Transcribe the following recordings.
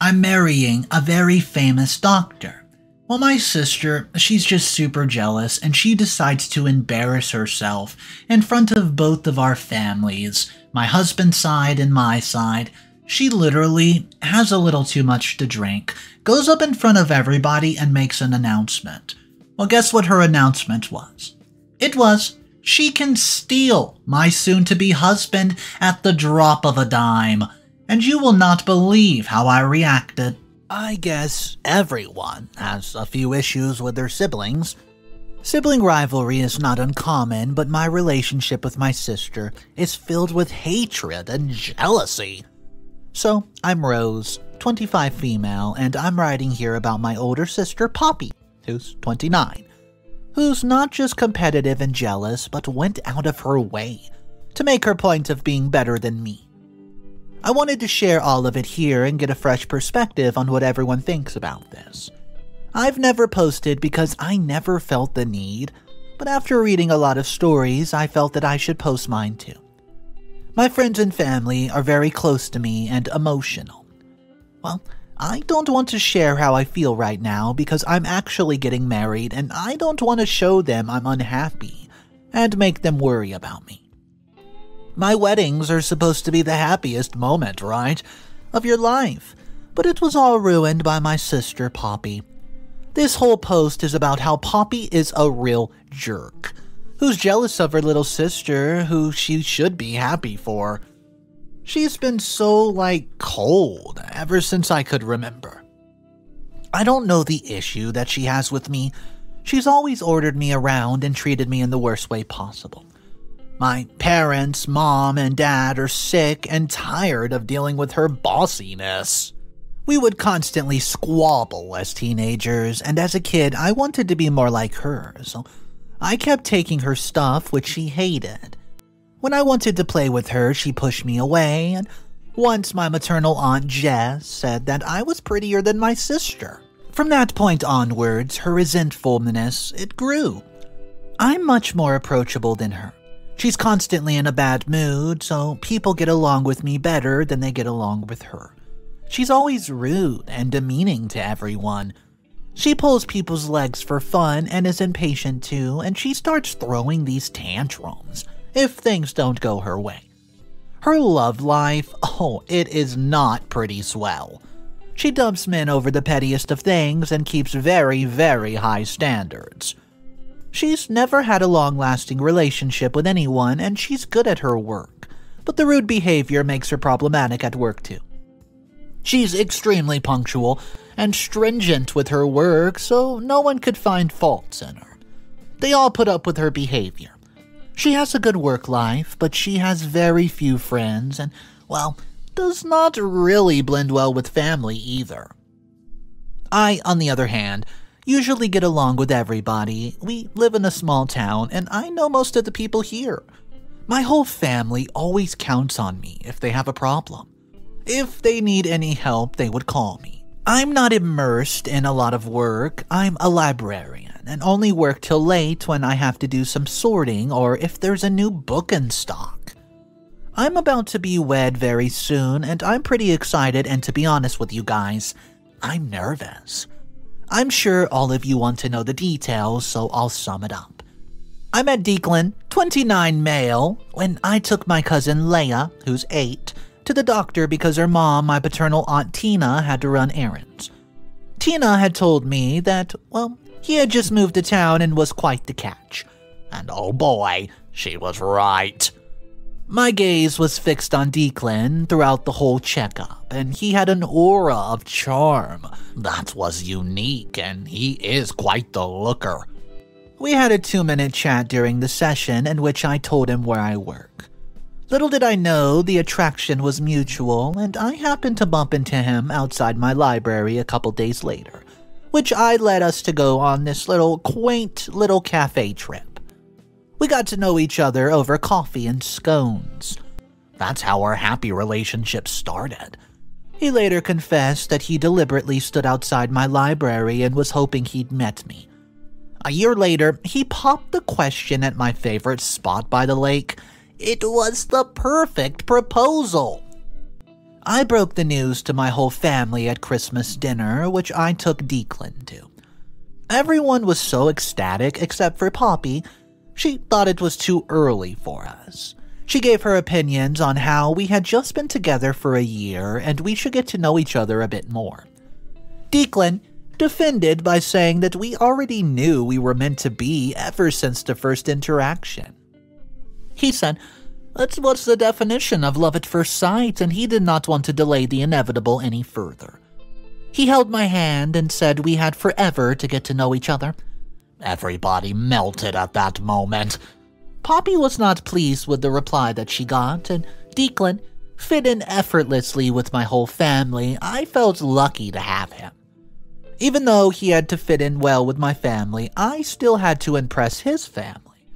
I'm marrying a very famous doctor. Well, my sister, she's just super jealous and she decides to embarrass herself in front of both of our families, my husband's side and my side. She literally has a little too much to drink, goes up in front of everybody and makes an announcement. Well, guess what her announcement was? It was, she can steal my soon-to-be husband at the drop of a dime. And you will not believe how I reacted. I guess everyone has a few issues with their siblings. Sibling rivalry is not uncommon, but my relationship with my sister is filled with hatred and jealousy. So, I'm Rose, 25 female, and I'm writing here about my older sister Poppy, who's 29, who's not just competitive and jealous, but went out of her way to make her point of being better than me. I wanted to share all of it here and get a fresh perspective on what everyone thinks about this. I've never posted because I never felt the need, but after reading a lot of stories, I felt that I should post mine too. My friends and family are very close to me and emotional. Well, I don't want to share how I feel right now because I'm actually getting married and I don't want to show them I'm unhappy and make them worry about me. My weddings are supposed to be the happiest moment, right, of your life, but it was all ruined by my sister, Poppy. This whole post is about how Poppy is a real jerk, who's jealous of her little sister, who she should be happy for. She's been so, cold ever since I could remember. I don't know the issue that she has with me. She's always ordered me around and treated me in the worst way possible. My parents, mom, and dad are sick and tired of dealing with her bossiness. We would constantly squabble as teenagers, and as a kid, I wanted to be more like her, so I kept taking her stuff, which she hated. When I wanted to play with her, she pushed me away, and once my maternal aunt Jess said that I was prettier than my sister. From that point onwards, her resentfulness, it grew. I'm much more approachable than her. She's constantly in a bad mood, so people get along with me better than they get along with her. She's always rude and demeaning to everyone. She pulls people's legs for fun and is impatient too, and she starts throwing these tantrums if things don't go her way. Her love life, it is not pretty swell. She dumps men over the pettiest of things and keeps very, very high standards. She's never had a long-lasting relationship with anyone, and she's good at her work, but the rude behavior makes her problematic at work too. She's extremely punctual and stringent with her work, so no one could find faults in her. They all put up with her behavior. She has a good work life, but she has very few friends and, does not really blend well with family either. I, on the other hand, usually get along with everybody. We live in a small town, and I know most of the people here. My whole family always counts on me if they have a problem. If they need any help, they would call me. I'm not immersed in a lot of work. I'm a librarian and only work till late when I have to do some sorting or if there's a new book in stock. I'm about to be wed very soon, and I'm pretty excited, and to be honest with you guys, I'm nervous. I'm sure all of you want to know the details, so I'll sum it up. I met Declan, 29 male, when I took my cousin Leia, who's 8, to the doctor because her mom, my paternal aunt Tina, had to run errands. Tina had told me that, he had just moved to town and was quite the catch. And oh boy, she was right. My gaze was fixed on Declan throughout the whole checkup, and he had an aura of charm that was unique, and he is quite the looker. We had a 2-minute chat during the session in which I told him where I work. Little did I know the attraction was mutual, and I happened to bump into him outside my library a couple days later, which led us to go on this quaint little cafe trip. We got to know each other over coffee and scones. That's how our happy relationship started. He later confessed that he deliberately stood outside my library and was hoping he'd met me. A year later, he popped the question at my favorite spot by the lake. It was the perfect proposal. I broke the news to my whole family at Christmas dinner, which I took Declan to. Everyone was so ecstatic except for Poppy. She thought it was too early for us. She gave her opinions on how we had just been together for a year and we should get to know each other a bit more. Declan defended by saying that we already knew we were meant to be ever since the first interaction. He said, "That's what's the definition of love at first sight," and he did not want to delay the inevitable any further. He held my hand and said we had forever to get to know each other. Everybody melted at that moment. Poppy was not pleased with the reply that she got, and Declan fit in effortlessly with my whole family. I felt lucky to have him. Even though he had to fit in well with my family, I still had to impress his family.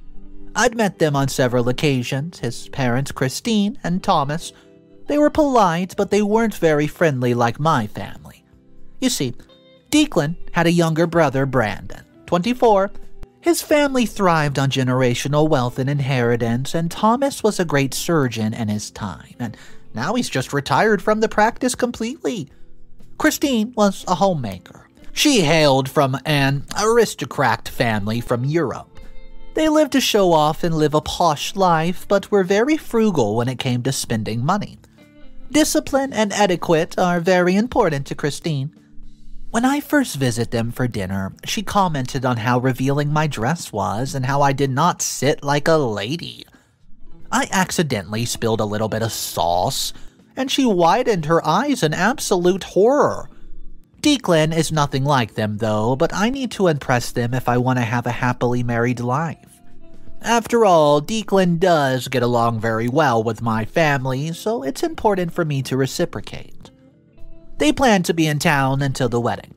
I'd met them on several occasions, his parents Christine and Thomas. They were polite, but they weren't very friendly like my family. You see, Declan had a younger brother, Brandon, 24. His family thrived on generational wealth and inheritance, and Thomas was a great surgeon in his time, and now he's just retired from the practice completely. Christine was a homemaker. She hailed from an aristocrat family from Europe. They lived to show off and live a posh life, but were very frugal when it came to spending money. Discipline and etiquette are very important to Christine. When I first visited them for dinner, she commented on how revealing my dress was and how I did not sit like a lady. I accidentally spilled a little bit of sauce, and she widened her eyes in absolute horror. Declan is nothing like them though, but I need to impress them if I want to have a happily married life. After all, Declan does get along very well with my family, so it's important for me to reciprocate. They planned to be in town until the wedding.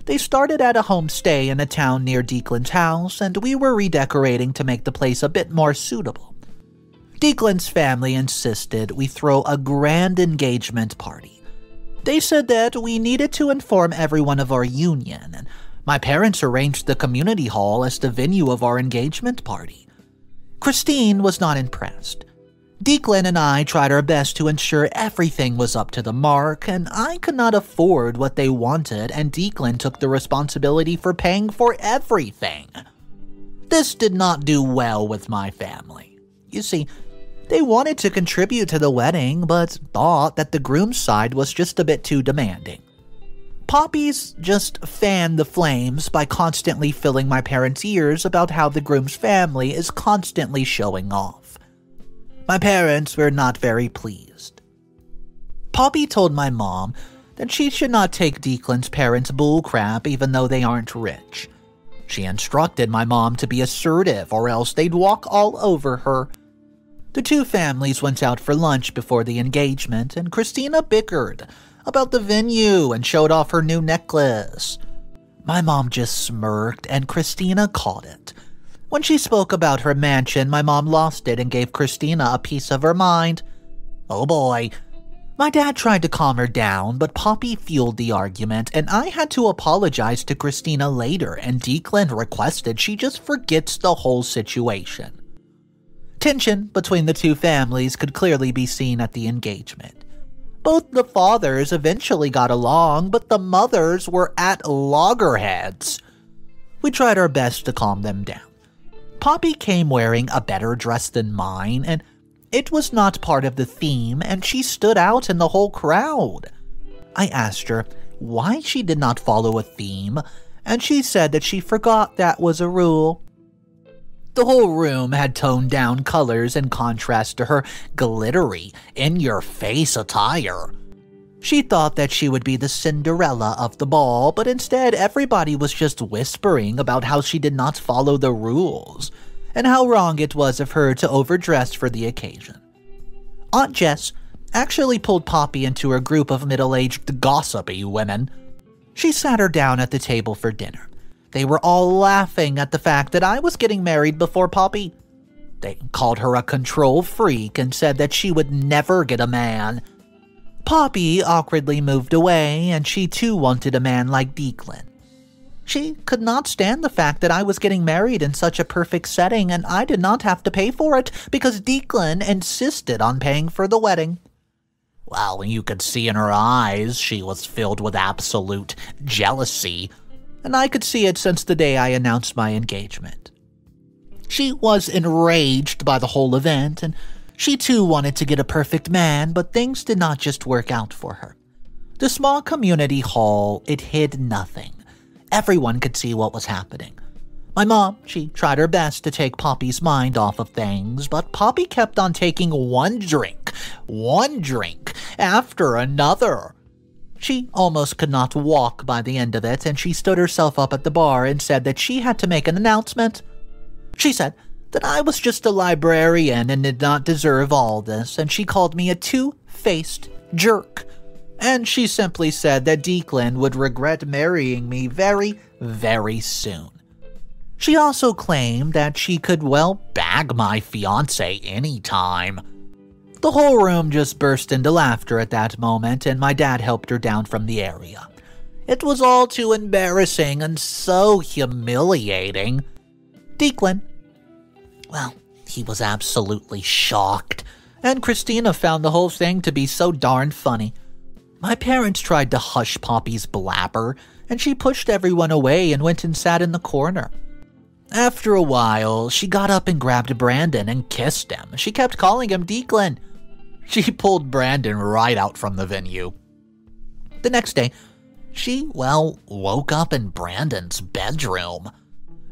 They started at a homestay in a town near Declan's house, and we were redecorating to make the place a bit more suitable. Declan's family insisted we throw a grand engagement party. They said that we needed to inform everyone of our union, and my parents arranged the community hall as the venue of our engagement party. Christine was not impressed. Declan and I tried our best to ensure everything was up to the mark, and I could not afford what they wanted, and Declan took the responsibility for paying for everything. This did not do well with my family. You see, they wanted to contribute to the wedding, but thought that the groom's side was just a bit too demanding. Poppy's just fanned the flames by constantly filling my parents' ears about how the groom's family is constantly showing off. My parents were not very pleased. Poppy told my mom that she should not take Declan's parents' bullcrap even though they aren't rich. She instructed my mom to be assertive or else they'd walk all over her. The two families went out for lunch before the engagement, and Christina bickered about the venue and showed off her new necklace. My mom just smirked, and Christina caught it. When she spoke about her mansion, my mom lost it and gave Christina a piece of her mind. Oh boy. My dad tried to calm her down, but Poppy fueled the argument, and I had to apologize to Christina later, and Declan requested she just forgets the whole situation. Tension between the two families could clearly be seen at the engagement. Both the fathers eventually got along, but the mothers were at loggerheads. We tried our best to calm them down. Poppy came wearing a better dress than mine, and it was not part of the theme, and she stood out in the whole crowd. I asked her why she did not follow a theme, and she said that she forgot that was a rule. The whole room had toned down colors in contrast to her glittery, in-your-face attire. She thought that she would be the Cinderella of the ball, but instead everybody was just whispering about how she did not follow the rules, and how wrong it was of her to overdress for the occasion. Aunt Jess actually pulled Poppy into a group of middle-aged gossipy women. She sat her down at the table for dinner. They were all laughing at the fact that I was getting married before Poppy. They called her a control freak and said that she would never get a man. Poppy awkwardly moved away, and she too wanted a man like Declan. She could not stand the fact that I was getting married in such a perfect setting, and I did not have to pay for it because Declan insisted on paying for the wedding. Well, you could see in her eyes she was filled with absolute jealousy, and I could see it since the day I announced my engagement. She was enraged by the whole event, and she too wanted to get a perfect man, but things did not just work out for her. The small community hall, it hid nothing. Everyone could see what was happening. My mom, she tried her best to take Poppy's mind off of things, but Poppy kept on taking one drink after another. She almost could not walk by the end of it, and she stood herself up at the bar and said that she had to make an announcement. She said that I was just a librarian and did not deserve all this, and she called me a two-faced jerk. And she simply said that Declan would regret marrying me very, very soon. She also claimed that she could, bag my fiancé anytime. The whole room just burst into laughter at that moment, and my dad helped her down from the area. It was all too embarrassing and so humiliating. Declan, he was absolutely shocked, and Christina found the whole thing to be so darn funny. My parents tried to hush Poppy's blabber, and she pushed everyone away and went and sat in the corner. After a while, she got up and grabbed Brandon and kissed him. She kept calling him Declan. She pulled Brandon right out from the venue. The next day, she, woke up in Brandon's bedroom.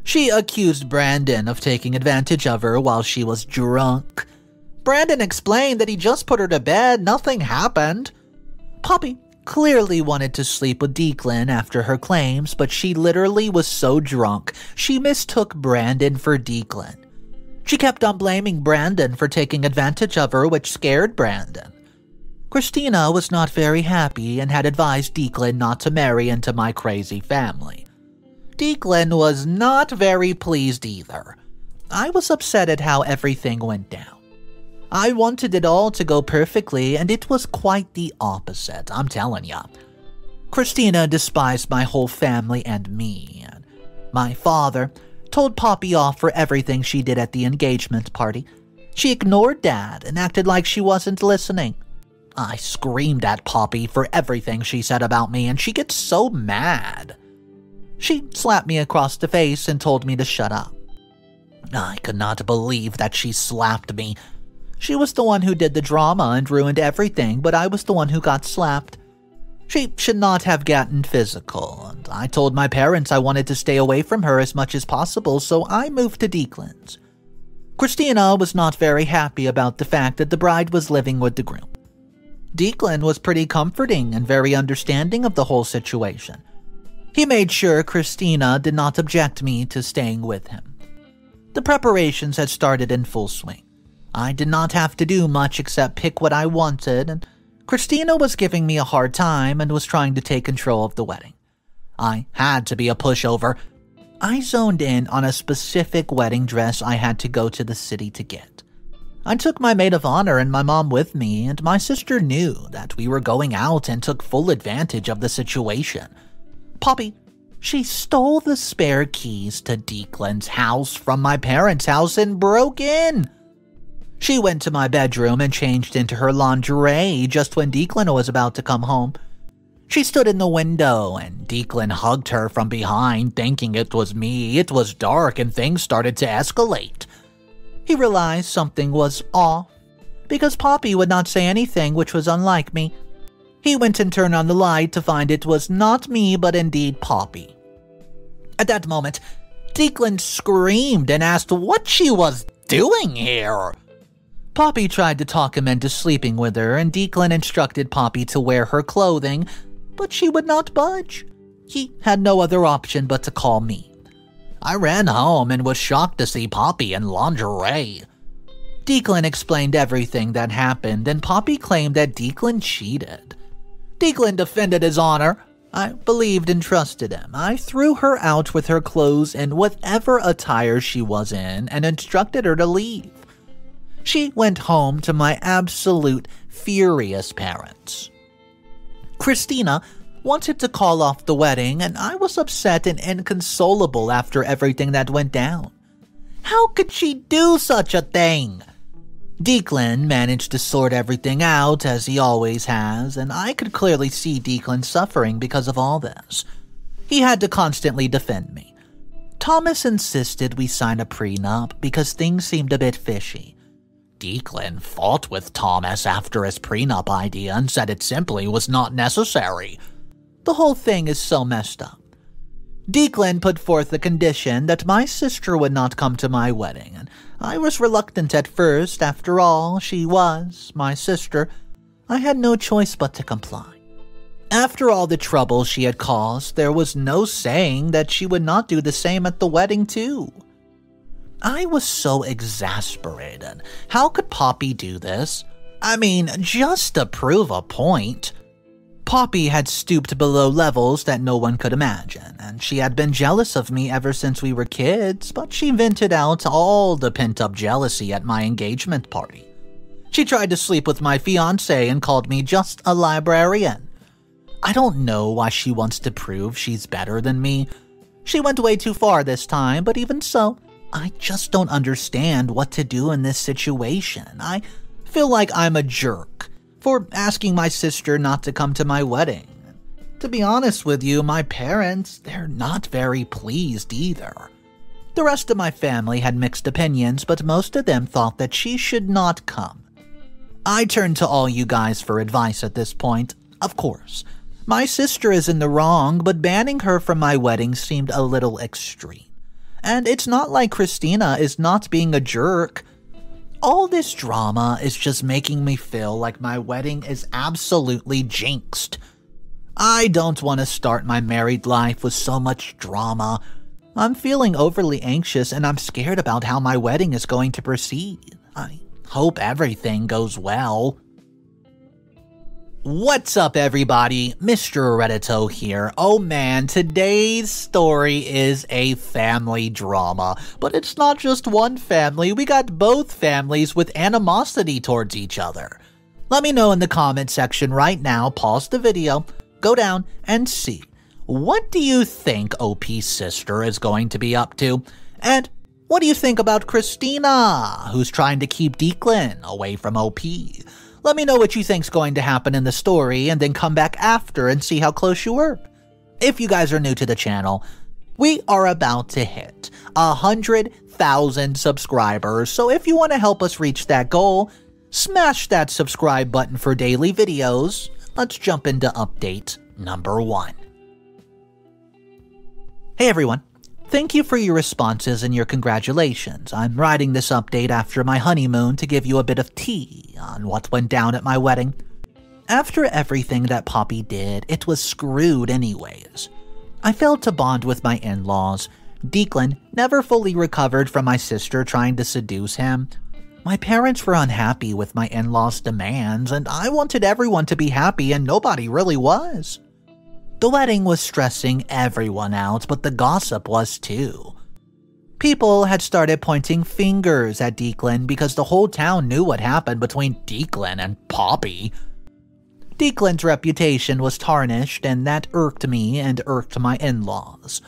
She accused Brandon of taking advantage of her while she was drunk. Brandon explained that he just put her to bed, nothing happened. Poppy clearly wanted to sleep with Declan after her claims, but she literally was so drunk, she mistook Brandon for Declan. She kept on blaming Brandon for taking advantage of her, which scared Brandon. Christina was not very happy and had advised Declan not to marry into my crazy family. Declan was not very pleased either. I was upset at how everything went down. I wanted it all to go perfectly, and it was quite the opposite, I'm telling ya. Christina despised my whole family and me, and my father told Poppy off for everything she did at the engagement party. She ignored Dad and acted like she wasn't listening. I screamed at Poppy for everything she said about me, and she gets so mad. She slapped me across the face and told me to shut up. I could not believe that she slapped me. She was the one who did the drama and ruined everything, but I was the one who got slapped. She should not have gotten physical, and I told my parents I wanted to stay away from her as much as possible, so I moved to Declan's. Christina was not very happy about the fact that the bride was living with the groom. Declan was pretty comforting and very understanding of the whole situation. He made sure Christina did not object me to staying with him. The preparations had started in full swing. I did not have to do much except pick what I wanted, and Christina was giving me a hard time and was trying to take control of the wedding. I had to be a pushover. I zoned in on a specific wedding dress I had to go to the city to get. I took my maid of honor and my mom with me, and my sister knew that we were going out and took full advantage of the situation. Poppy, she stole the spare keys to Declan's house from my parents' house and broke in. She went to my bedroom and changed into her lingerie just when Declan was about to come home. She stood in the window and Declan hugged her from behind, thinking it was me. It was dark and things started to escalate. He realized something was off because Poppy would not say anything, which was unlike me. He went and turned on the light to find it was not me but indeed Poppy. At that moment, Declan screamed and asked what she was doing here. Poppy tried to talk him into sleeping with her, and Declan instructed Poppy to wear her clothing, but she would not budge. He had no other option but to call me. I ran home and was shocked to see Poppy in lingerie. Declan explained everything that happened, and Poppy claimed that Declan cheated. Declan defended his honor. I believed and trusted him. I threw her out with her clothes and whatever attire she was in and instructed her to leave. She went home to my absolute furious parents. Christina wanted to call off the wedding, and I was upset and inconsolable after everything that went down. How could she do such a thing? Declan managed to sort everything out as he always has, and I could clearly see Declan suffering because of all this. He had to constantly defend me. Thomas insisted we sign a prenup because things seemed a bit fishy. Declan fought with Thomas after his prenup idea and said it simply was not necessary. The whole thing is so messed up. Declan put forth the condition that my sister would not come to my wedding, and I was reluctant at first. After all, she was my sister. I had no choice but to comply. After all the trouble she had caused, there was no saying that she would not do the same at the wedding too. I was so exasperated. How could Poppy do this? I mean, just to prove a point. Poppy had stooped below levels that no one could imagine, and she had been jealous of me ever since we were kids, but she vented out all the pent-up jealousy at my engagement party. She tried to sleep with my fiancé and called me just a librarian. I don't know why she wants to prove she's better than me. She went way too far this time, but even so, I just don't understand what to do in this situation. I feel like I'm a jerk for asking my sister not to come to my wedding. To be honest with you, my parents, they're not very pleased either. The rest of my family had mixed opinions, but most of them thought that she should not come. I turned to all you guys for advice at this point. Of course, my sister is in the wrong, but banning her from my wedding seemed a little extreme. And it's not like Christina is not being a jerk. All this drama is just making me feel like my wedding is absolutely jinxed. I don't want to start my married life with so much drama. I'm feeling overly anxious and I'm scared about how my wedding is going to proceed. I hope everything goes well. What's up, everybody? Mr. Heredito here. Oh man, today's story is a family drama. But it's not just one family, we got both families with animosity towards each other. Let me know in the comment section right now, pause the video, go down and see. What do you think OP's sister is going to be up to? And what do you think about Christina, who's trying to keep Declan away from OP? Let me know what you think's going to happen in the story and then come back after and see how close you were. If you guys are new to the channel, we are about to hit 100,000 subscribers, so if you want to help us reach that goal, smash that subscribe button for daily videos. Let's jump into update number 1. Hey everyone. Thank you for your responses and your congratulations. I'm writing this update after my honeymoon to give you a bit of tea on what went down at my wedding. After everything that Poppy did, it was screwed anyways. I failed to bond with my in-laws. Declan never fully recovered from my sister trying to seduce him. My parents were unhappy with my in-laws' demands, and I wanted everyone to be happy and nobody really was. The wedding was stressing everyone out, but the gossip was too. People had started pointing fingers at Declan because the whole town knew what happened between Declan and Poppy. Declan's reputation was tarnished, and that irked me and irked my in-laws.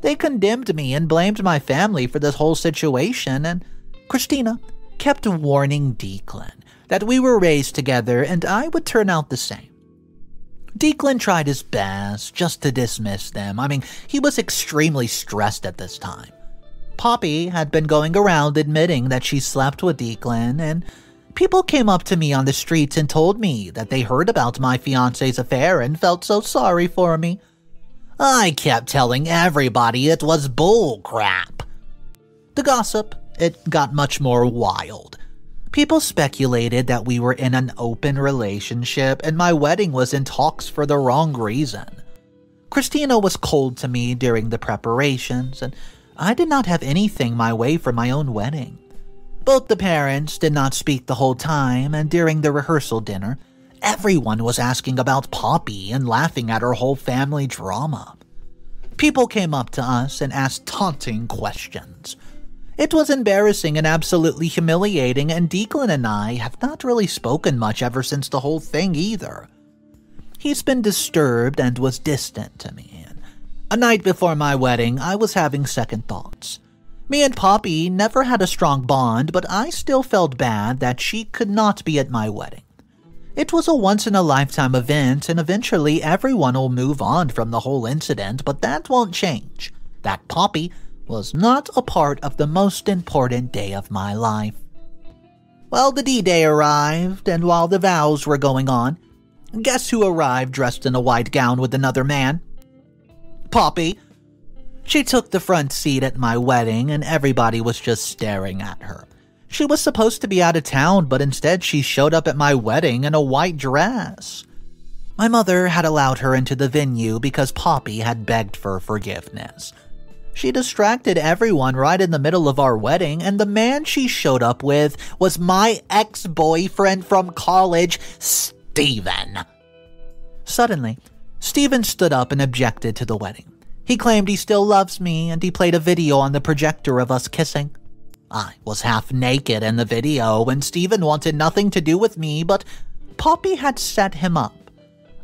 They condemned me and blamed my family for this whole situation, and Christina kept warning Declan that we were raised together and I would turn out the same. Declan tried his best just to dismiss them. I mean, he was extremely stressed at this time. Poppy had been going around admitting that she slept with Declan, and people came up to me on the streets and told me that they heard about my fiancé's affair and felt so sorry for me. I kept telling everybody it was bull crap. The gossip, it got much more wild. People speculated that we were in an open relationship and my wedding was in talks for the wrong reason. Christina was cold to me during the preparations, and I did not have anything my way for my own wedding. Both the parents did not speak the whole time, and during the rehearsal dinner, everyone was asking about Poppy and laughing at her whole family drama. People came up to us and asked taunting questions. It was embarrassing and absolutely humiliating, and Declan and I have not really spoken much ever since the whole thing either. He's been disturbed and was distant to me. A night before my wedding, I was having second thoughts. Me and Poppy never had a strong bond, but I still felt bad that she could not be at my wedding. It was a once-in-a-lifetime event, and eventually everyone will move on from the whole incident, but that won't change. That Poppy was not a part of the most important day of my life. Well, the D-Day arrived, and while the vows were going on, guess who arrived dressed in a white gown with another man? Poppy. She took the front seat at my wedding, and everybody was just staring at her. She was supposed to be out of town, but instead she showed up at my wedding in a white dress. My mother had allowed her into the venue because Poppy had begged for forgiveness. She distracted everyone right in the middle of our wedding, and the man she showed up with was my ex-boyfriend from college, Steven. Suddenly, Steven stood up and objected to the wedding. He claimed he still loves me, and he played a video on the projector of us kissing. I was half naked in the video, and Steven wanted nothing to do with me, but Poppy had set him up.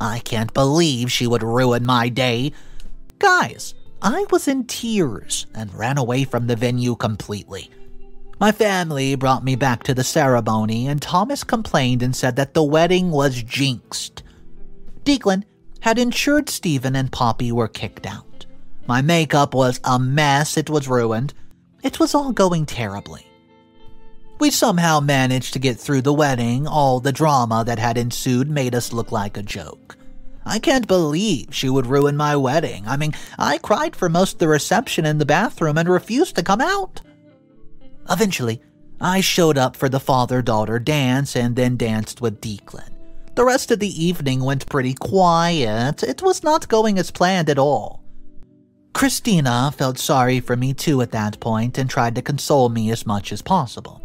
I can't believe she would ruin my day. Guys, I was in tears and ran away from the venue completely. My family brought me back to the ceremony, and Thomas complained and said that the wedding was jinxed. Declan had ensured Steven and Poppy were kicked out. My makeup was a mess, it was ruined. It was all going terribly. We somehow managed to get through the wedding. All the drama that had ensued made us look like a joke. I can't believe she would ruin my wedding. I mean, I cried for most of the reception in the bathroom and refused to come out. Eventually, I showed up for the father-daughter dance and then danced with Declan. The rest of the evening went pretty quiet. It was not going as planned at all. Christina felt sorry for me too at that point and tried to console me as much as possible.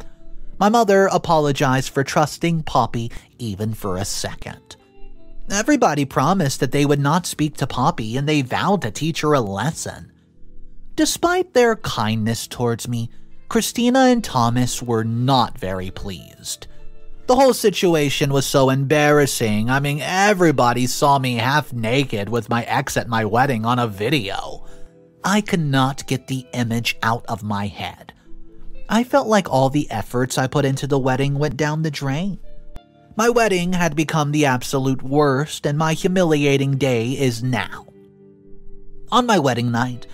My mother apologized for trusting Poppy even for a second. Everybody promised that they would not speak to Poppy, and they vowed to teach her a lesson. Despite their kindness towards me, Christina and Thomas were not very pleased. The whole situation was so embarrassing. I mean, everybody saw me half naked with my ex at my wedding on a video. I could not get the image out of my head. I felt like all the efforts I put into the wedding went down the drain. My wedding had become the absolute worst, and my humiliating day is now. On my wedding night,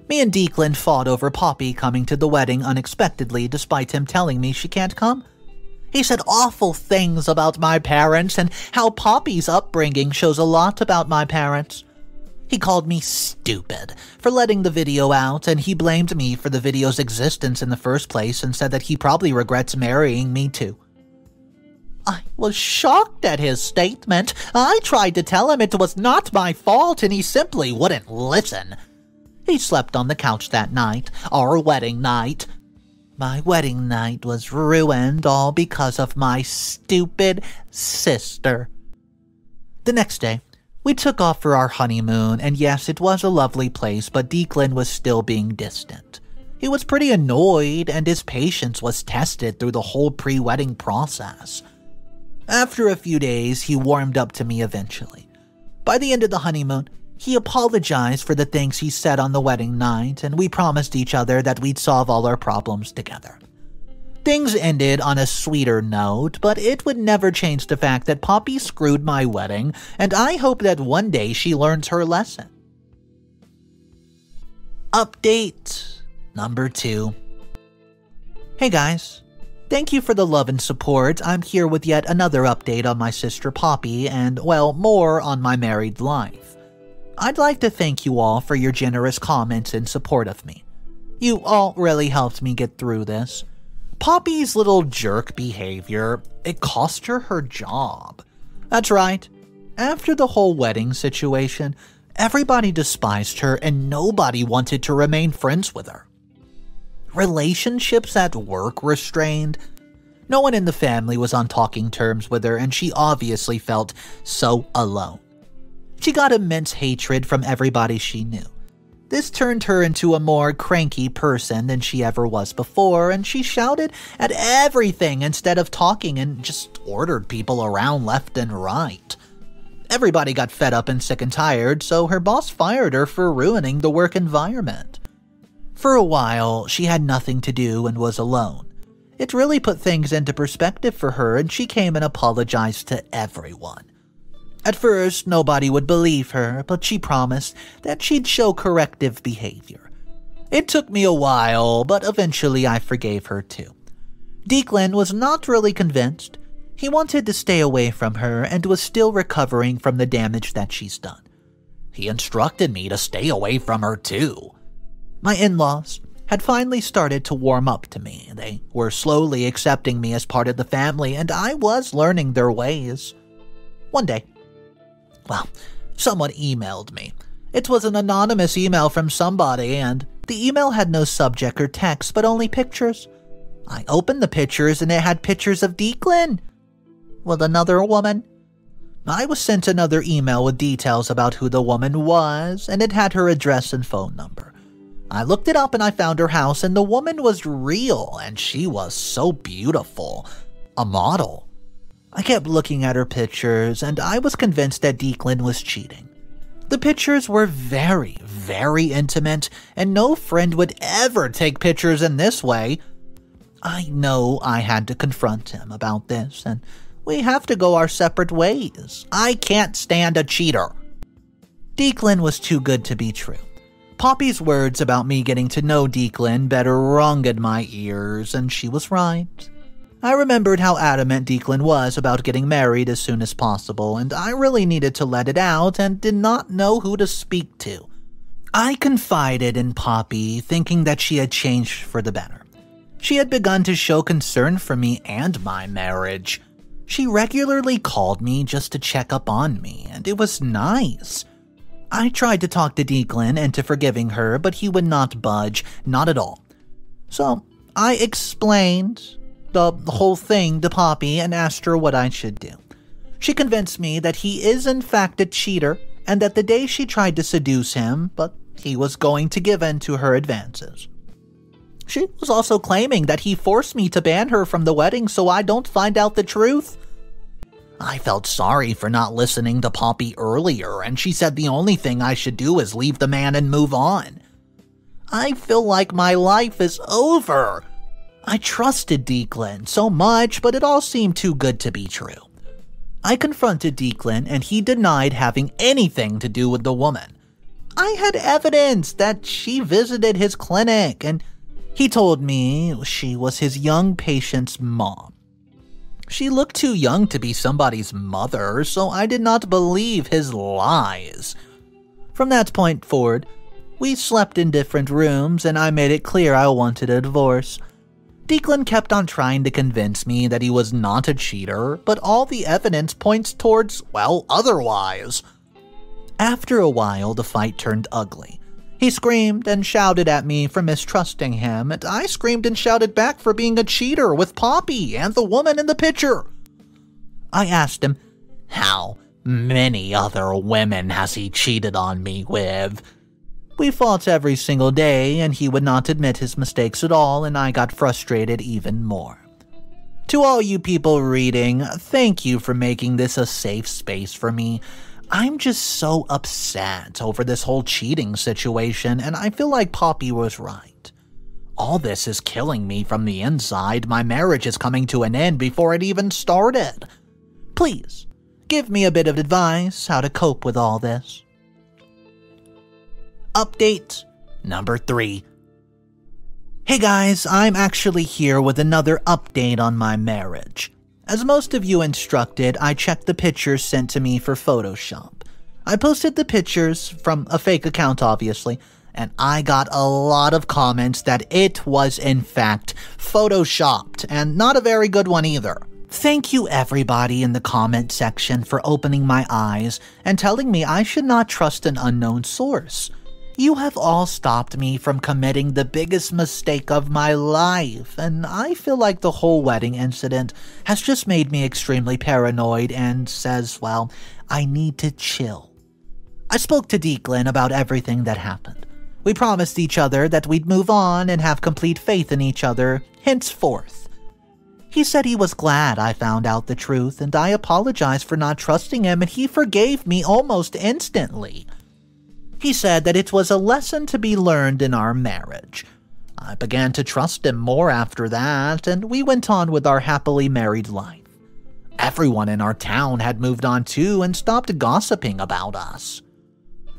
me and Declan fought over Poppy coming to the wedding unexpectedly despite him telling me she can't come. He said awful things about my parents and how Poppy's upbringing shows a lot about my parents. He called me stupid for letting the video out, and he blamed me for the video's existence in the first place and said that he probably regrets marrying me too. I was shocked at his statement. I tried to tell him it was not my fault, and he simply wouldn't listen. He slept on the couch that night, our wedding night. My wedding night was ruined all because of my stupid sister. The next day, we took off for our honeymoon, and yes, it was a lovely place, but Declan was still being distant. He was pretty annoyed, and his patience was tested through the whole pre-wedding process. After a few days, he warmed up to me eventually. By the end of the honeymoon, he apologized for the things he said on the wedding night, and we promised each other that we'd solve all our problems together. Things ended on a sweeter note, but it would never change the fact that Poppy screwed my wedding, and I hope that one day she learns her lesson. Update number 2. Hey guys, thank you for the love and support. I'm here with yet another update on my sister Poppy and, well, more on my married life. I'd like to thank you all for your generous comments and support of me. You all really helped me get through this. Poppy's little jerk behavior, it cost her her job. That's right. After the whole wedding situation, everybody despised her and nobody wanted to remain friends with her. Relationships at work were strained. No one in the family was on talking terms with her, and she obviously felt so alone. She got immense hatred from everybody she knew. This turned her into a more cranky person than she ever was before, and she shouted at everything instead of talking and just ordered people around left and right. Everybody got fed up and sick and tired, so her boss fired her for ruining the work environment. For a while, she had nothing to do and was alone. It really put things into perspective for her, and she came and apologized to everyone. At first, nobody would believe her, but she promised that she'd show corrective behavior. It took me a while, but eventually I forgave her too. Declan was not really convinced. He wanted to stay away from her and was still recovering from the damage that she's done. He instructed me to stay away from her too. My in-laws had finally started to warm up to me. They were slowly accepting me as part of the family, and I was learning their ways. One day, someone emailed me. It was an anonymous email from somebody, and the email had no subject or text, but only pictures. I opened the pictures, and it had pictures of Declan with another woman. I was sent another email with details about who the woman was, and it had her address and phone number. I looked it up and I found her house, and the woman was real, and she was so beautiful. A model. I kept looking at her pictures, and I was convinced that Declan was cheating. The pictures were very, very intimate, and no friend would ever take pictures in this way. I know I had to confront him about this, and we have to go our separate ways. I can't stand a cheater. Declan was too good to be true. Poppy's words about me getting to know Declan better rung in my ears, and she was right. I remembered how adamant Declan was about getting married as soon as possible, and I really needed to let it out and did not know who to speak to. I confided in Poppy, thinking that she had changed for the better. She had begun to show concern for me and my marriage. She regularly called me just to check up on me, and it was nice. I tried to talk to Declan into forgiving her, but he would not budge, not at all. So I explained the whole thing to Poppy and asked her what I should do. She convinced me that he is in fact a cheater, and that the day she tried to seduce him, but he was going to give in to her advances. She was also claiming that he forced me to ban her from the wedding so I don't find out the truth. I felt sorry for not listening to Poppy earlier, and she said the only thing I should do is leave the man and move on. I feel like my life is over. I trusted Declan so much, but it all seemed too good to be true. I confronted Declan, and he denied having anything to do with the woman. I had evidence that she visited his clinic, and he told me she was his young patient's mom. She looked too young to be somebody's mother, so I did not believe his lies. From that point forward, we slept in different rooms, and I made it clear I wanted a divorce. Declan kept on trying to convince me that he was not a cheater, but all the evidence points towards, otherwise. After a while, the fight turned ugly. He screamed and shouted at me for mistrusting him, and I screamed and shouted back for being a cheater with Poppy and the woman in the picture. I asked him, how many other women has he cheated on me with? We fought every single day, and he would not admit his mistakes at all, and I got frustrated even more. To all you people reading, thank you for making this a safe space for me. I'm just so upset over this whole cheating situation, and I feel like Poppy was right. All this is killing me from the inside. My marriage is coming to an end before it even started. Please, give me a bit of advice how to cope with all this. Update number 3. Hey guys, I'm actually here with another update on my marriage. As most of you instructed, I checked the pictures sent to me for Photoshop. I posted the pictures from a fake account, obviously, and I got a lot of comments that it was in fact Photoshopped, and not a very good one either. Thank you everybody in the comment section for opening my eyes and telling me I should not trust an unknown source. You have all stopped me from committing the biggest mistake of my life, and I feel like the whole wedding incident has just made me extremely paranoid and says, I need to chill. I spoke to Declan about everything that happened. We promised each other that we'd move on and have complete faith in each other henceforth. He said he was glad I found out the truth, and I apologized for not trusting him, and he forgave me almost instantly. He said that it was a lesson to be learned in our marriage. I began to trust him more after that, and we went on with our happily married life. Everyone in our town had moved on too and stopped gossiping about us.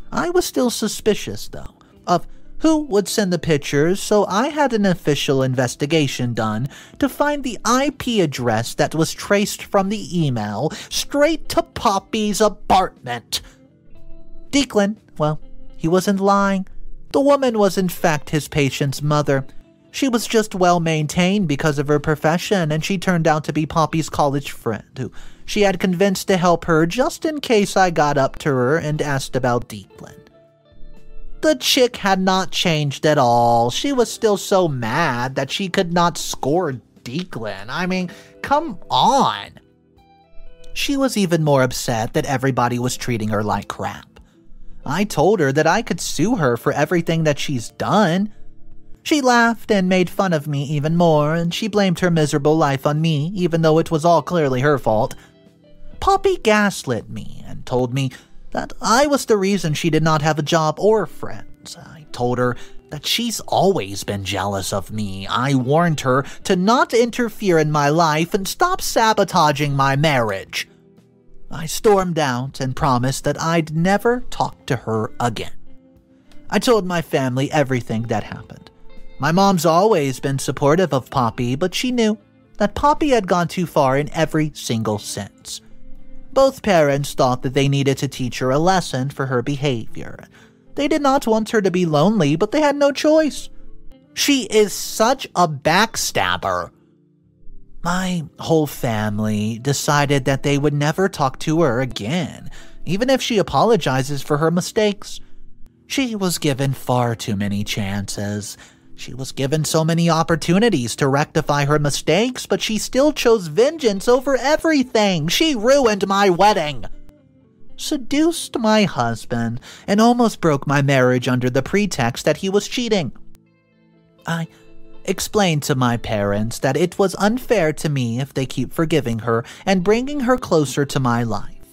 I was still suspicious, though, of who would send the pictures, so I had an official investigation done to find the IP address that was traced from the email straight to Poppy's apartment. Declan, well, he wasn't lying. The woman was in fact his patient's mother. She was just well-maintained because of her profession, and she turned out to be Poppy's college friend, who she had convinced to help her just in case I got up to her and asked about Declan. The chick had not changed at all. She was still so mad that she could not score Declan. I mean, come on. She was even more upset that everybody was treating her like crap. I told her that I could sue her for everything that she's done. She laughed and made fun of me even more, and she blamed her miserable life on me, even though it was all clearly her fault. Poppy gaslit me and told me that I was the reason she did not have a job or friends. I told her that she's always been jealous of me. I warned her to not interfere in my life and stop sabotaging my marriage. I stormed out and promised that I'd never talk to her again. I told my family everything that happened. My mom's always been supportive of Poppy, but she knew that Poppy had gone too far in every single sense. Both parents thought that they needed to teach her a lesson for her behavior. They did not want her to be lonely, but they had no choice. She is such a backstabber. My whole family decided that they would never talk to her again, even if she apologizes for her mistakes. She was given far too many chances. She was given so many opportunities to rectify her mistakes, but she still chose vengeance over everything. She ruined my wedding, seduced my husband, and almost broke my marriage under the pretext that he was cheating. I explained to my parents that it was unfair to me if they keep forgiving her and bringing her closer to my life.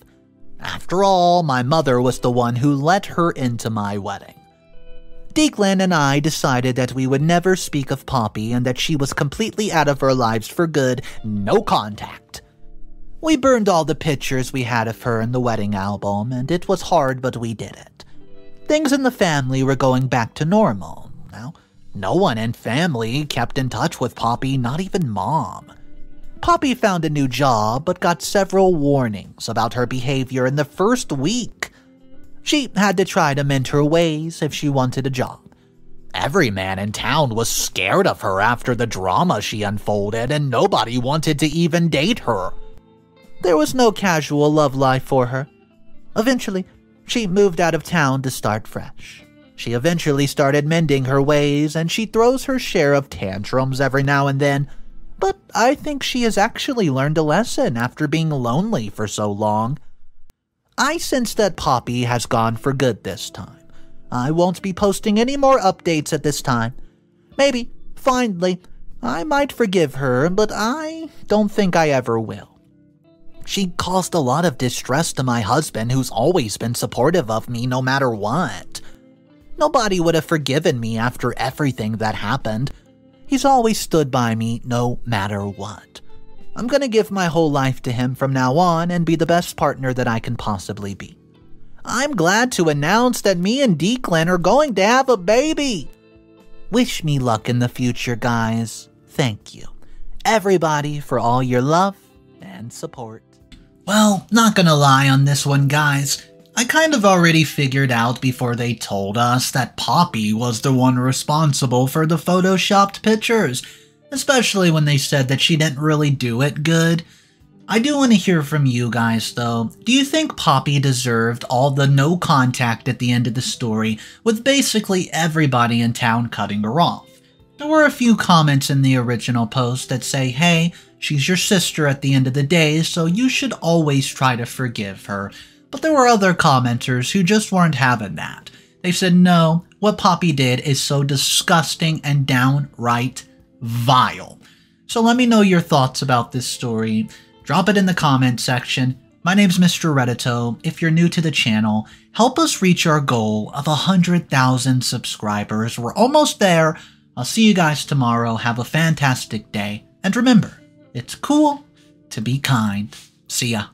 After all, my mother was the one who let her into my wedding. Declan and I decided that we would never speak of Poppy and that she was completely out of our lives for good, no contact. We burned all the pictures we had of her in the wedding album, and it was hard, but we did it. Things in the family were going back to normal. Now, no one in family kept in touch with Poppy, not even Mom. Poppy found a new job, but got several warnings about her behavior in the first week. She had to try to mend her ways if she wanted a job. Every man in town was scared of her after the drama she unfolded, and nobody wanted to even date her. There was no casual love life for her. Eventually, she moved out of town to start fresh. She eventually started mending her ways, and she throws her share of tantrums every now and then. But I think she has actually learned a lesson after being lonely for so long. I sense that Poppy has gone for good this time. I won't be posting any more updates at this time. Maybe, finally, I might forgive her, but I don't think I ever will. She caused a lot of distress to my husband, who's always been supportive of me no matter what. Nobody would have forgiven me after everything that happened. He's always stood by me no matter what. I'm gonna give my whole life to him from now on and be the best partner that I can possibly be. I'm glad to announce that me and Declan are going to have a baby. Wish me luck in the future, guys. Thank you, everybody, for all your love and support. Well, not gonna lie on this one, guys. I kind of already figured out before they told us that Poppy was the one responsible for the photoshopped pictures, especially when they said that she didn't really do it good. I do want to hear from you guys, though. Do you think Poppy deserved all the no contact at the end of the story, with basically everybody in town cutting her off? There were a few comments in the original post that say, hey, she's your sister at the end of the day, so you should always try to forgive her. But there were other commenters who just weren't having that. They said, no, what Poppy did is so disgusting and downright vile. So let me know your thoughts about this story. Drop it in the comment section. My name's Mr. Reddito. If you're new to the channel, Help us reach our goal of 100,000 subscribers. We're almost there. I'll see you guys tomorrow. Have a fantastic day. And remember, it's cool to be kind. See ya.